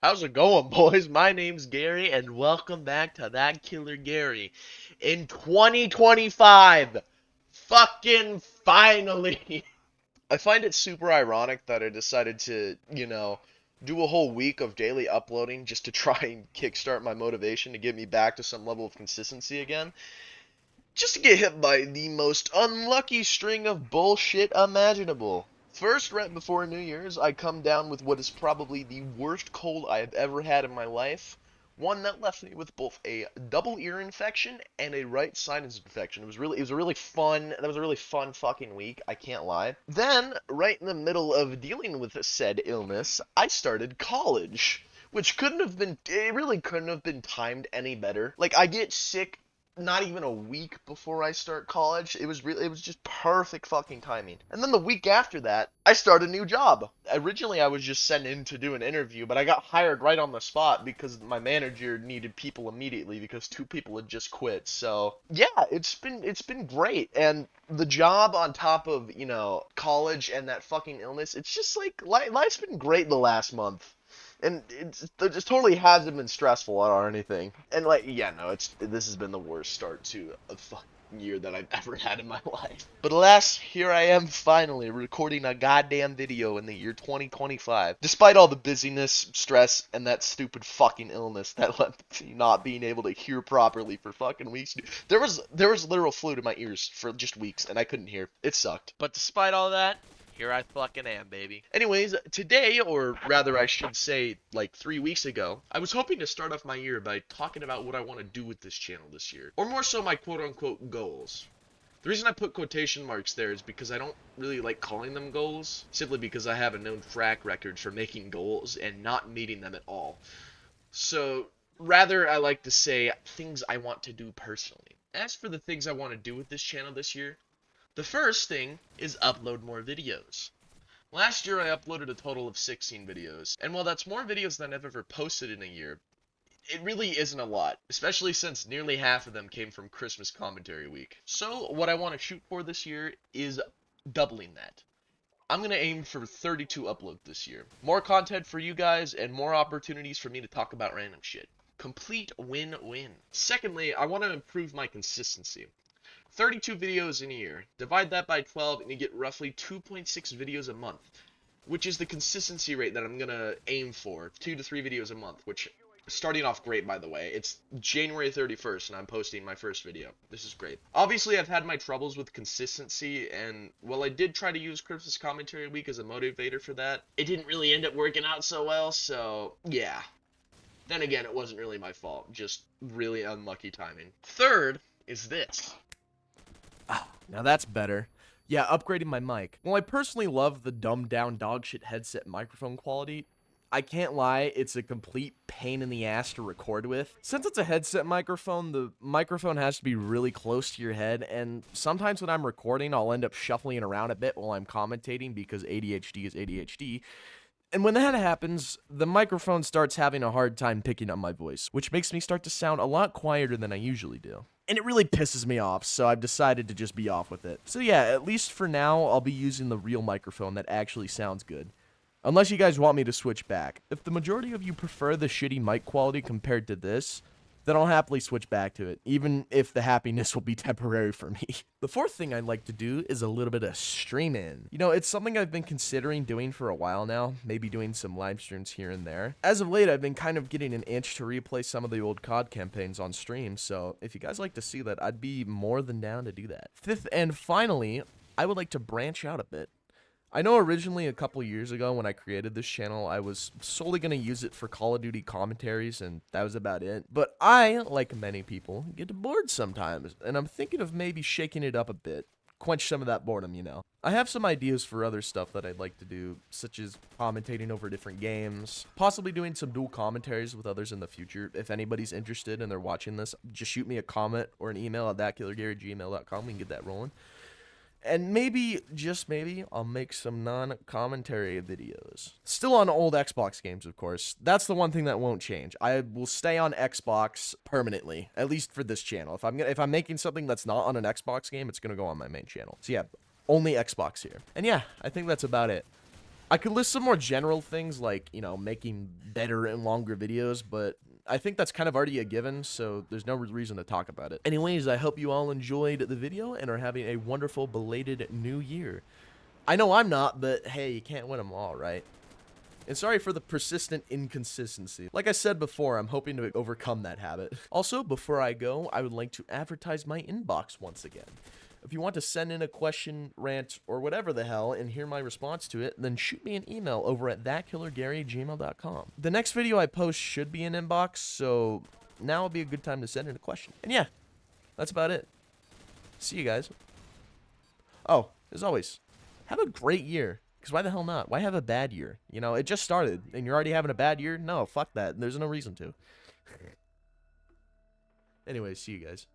How's it going, boys? My name's Gary, and welcome back to That Killer Gary. In 2025, fucking finally. I find it super ironic that I decided to, do a whole week of daily uploading just to try and kickstart my motivation to get me back to some level of consistency again. Just to get hit by the most unlucky string of bullshit imaginable. First, right before New Year's, I come down with what is probably the worst cold I have ever had in my life. One that left me with both a double ear infection and a right sinus infection. It was a really fun, that was a really fun fucking week, I can't lie. Then, right in the middle of dealing with said illness, I started college. Which it really couldn't have been timed any better. Like, I get sick not even a week before I start college. It was just perfect fucking timing. And then the week after that, I start a new job. Originally I was just sent in to do an interview, but I got hired right on the spot because my manager needed people immediately because two people had just quit. So, yeah, it's been great. And the job on top of, college and that fucking illness, it's just like life's been great the last month. And it just totally hasn't been stressful or anything. And like, yeah, no, this has been the worst start to a fucking year that I've ever had in my life. But alas, here I am finally recording a goddamn video in the year 2025. Despite all the busyness, stress, and that stupid fucking illness that left me not being able to hear properly for fucking weeks. There was literal fluid in my ears for just weeks, and I couldn't hear. It sucked. But despite all that, here I fucking am, baby. Anyways, today, or rather I should say like 3 weeks ago, I was hoping to start off my year by talking about what I want to do with this channel this year. Or more so my quote unquote goals. The reason I put quotation marks there is because I don't really like calling them goals, simply because I have a known track record for making goals and not meeting them at all. So, rather I like to say things I want to do personally. As for the things I want to do with this channel this year, the first thing is upload more videos. Last year I uploaded a total of 16 videos, and while that's more videos than I've ever posted in a year, it really isn't a lot, especially since nearly half of them came from Christmas commentary week. So what I want to shoot for this year is doubling that. I'm going to aim for 32 uploads this year. More content for you guys and more opportunities for me to talk about random shit. Complete win-win. Secondly, I want to improve my consistency. 32 videos in a year. Divide that by 12 and you get roughly 2.6 videos a month, which is the consistency rate that I'm going to aim for. 2 to 3 videos a month, which starting off great, by the way. It's January 31st and I'm posting my first video. This is great. Obviously, I've had my troubles with consistency, and while I did try to use Christmas Commentary Week as a motivator for that, it didn't really end up working out so well, so yeah. Then again, it wasn't really my fault, just really unlucky timing. Third is this. Now that's better. Yeah, upgrading my mic. While I personally love the dumbed down dogshit headset microphone quality, I can't lie, it's a complete pain in the ass to record with. Since it's a headset microphone, the microphone has to be really close to your head, and sometimes when I'm recording, I'll end up shuffling around a bit while I'm commentating because ADHD is ADHD. And when that happens, the microphone starts having a hard time picking up my voice, which makes me start to sound a lot quieter than I usually do. And it really pisses me off, so I've decided to just be off with it. So yeah, at least for now, I'll be using the real microphone that actually sounds good. Unless you guys want me to switch back. If the majority of you prefer the shitty mic quality compared to this, then I'll happily switch back to it, even if the happiness will be temporary for me. The fourth thing I'd like to do is a little bit of streaming. You know, it's something I've been considering doing for a while now, maybe doing some live streams here and there. As of late, I've been kind of getting an itch to replay some of the old COD campaigns on stream, so if you guys like to see that, I'd be more than down to do that. Fifth and finally, I would like to branch out a bit. I know originally a couple years ago when I created this channel, I was solely going to use it for Call of Duty commentaries, and that was about it. But I, like many people, get bored sometimes, and I'm thinking of maybe shaking it up a bit. Quench some of that boredom, you know. I have some ideas for other stuff that I'd like to do, such as commentating over different games, possibly doing some dual commentaries with others in the future. If anybody's interested and they're watching this, just shoot me a comment or an email at thatkillergary@gmail.com. We can get that rolling. And maybe, just maybe, I'll make some non-commentary videos. Still on old Xbox games, of course. That's the one thing that won't change. I will stay on Xbox permanently, at least for this channel. If I'm making something that's not on an Xbox game, it's gonna go on my main channel. So yeah, only Xbox here. And yeah, I think that's about it. I could list some more general things like, you know, making better and longer videos, but I think that's kind of already a given, so there's no reason to talk about it. Anyways, I hope you all enjoyed the video and are having a wonderful belated new year. I know I'm not, but hey, you can't win them all, right? And sorry for the persistent inconsistency. Like I said before, I'm hoping to overcome that habit. Also, before I go, I would like to advertise my inbox once again. If you want to send in a question, rant, or whatever the hell and hear my response to it, then shoot me an email over at thatkillergary@gmail.com. The next video I post should be an inbox, so now would be a good time to send in a question. And yeah, that's about it. See you guys. Oh, as always, have a great year. Because why the hell not? Why have a bad year? You know, it just started, and you're already having a bad year? No, fuck that. There's no reason to. Anyway, see you guys.